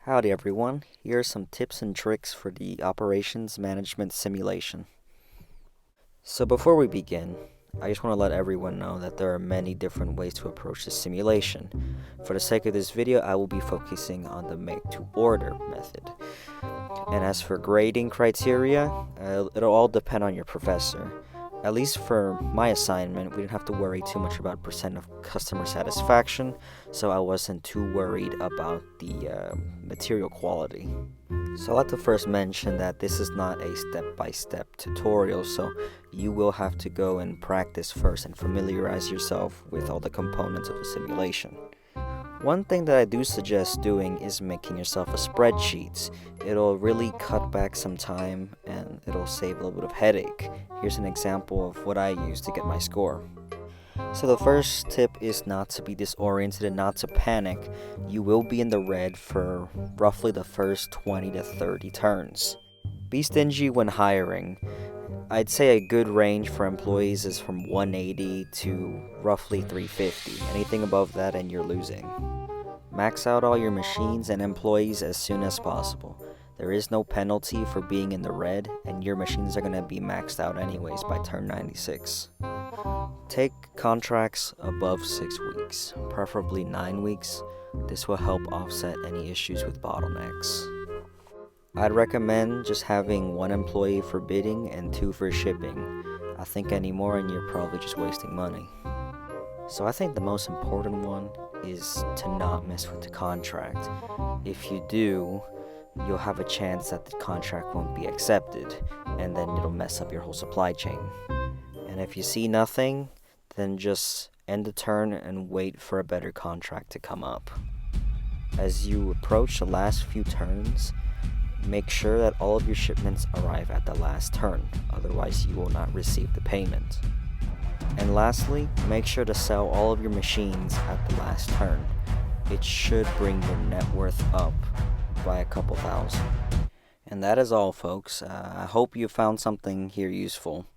Howdy everyone, here are some tips and tricks for the operations management simulation. So before we begin, I just want to let everyone know that there are many different ways to approach this simulation. For the sake of this video, I will be focusing on the make to order method. And as for grading criteria, it'll all depend on your professor. At least for my assignment, we didn't have to worry too much about percent of customer satisfaction, so I wasn't too worried about the material quality. So I'd like to first mention that this is not a step-by-step tutorial, so you will have to go and practice first and familiarize yourself with all the components of the simulation. One thing that I do suggest doing is making yourself a spreadsheet. It'll really cut back some time and it'll save a little bit of headache. Here's an example of what I use to get my score. So the first tip is not to be disoriented and not to panic. You will be in the red for roughly the first 20 to 30 turns. Be stingy when hiring. I'd say a good range for employees is from 180 to roughly 350. Anything above that and you're losing. Max out all your machines and employees as soon as possible. There is no penalty for being in the red, and your machines are going to be maxed out anyways by turn 96. Take contracts above 6 weeks, preferably 9 weeks. This will help offset any issues with bottlenecks. I'd recommend just having 1 employee for bidding and 2 for shipping. I think any more and you're probably just wasting money. So I think the most important one is to not mess with the contract. If you do, you'll have a chance that the contract won't be accepted, and then it'll mess up your whole supply chain. And if you see nothing, then just end the turn and wait for a better contract to come up. As you approach the last few turns, make sure that all of your shipments arrive at the last turn, otherwise you will not receive the payment. And lastly, make sure to sell all of your machines at the last turn. It should bring your net worth up by a couple thousand. And that is all, folks. I hope you found something here useful.